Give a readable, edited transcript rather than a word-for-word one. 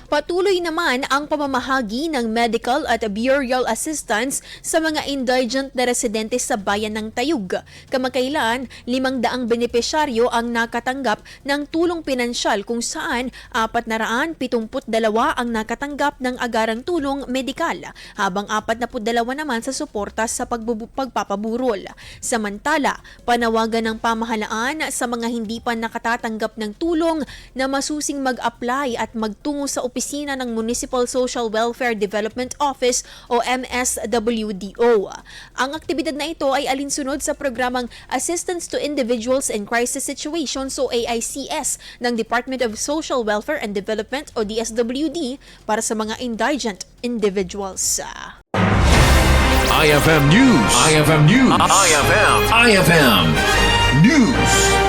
Patuloy naman ang pamamahagi ng medical at burial assistance sa mga indigent na residente sa bayan ng Tayug. Kamakailan, 500 benepisyaryo ang nakatanggap ng tulong pinansyal kung saan 472 ang nakatanggap ng agarang tulong medikal, habang 42 naman sa suporta sa pagpapaburol. Samantala, panawagan ng pamahalaan sa mga hindi pa nakatatanggap ng tulong na masusing mag-apply at magtungo sa opisina ng Municipal Social Welfare Development Office o MSWDO. Ang aktibidad na ito ay alinsunod sa programang Assistance to Individuals in Crisis Situations o AICS ng Department of Social Welfare and Development o DSWD para sa mga indigent individuals. IFM News. IFM News. IFM News.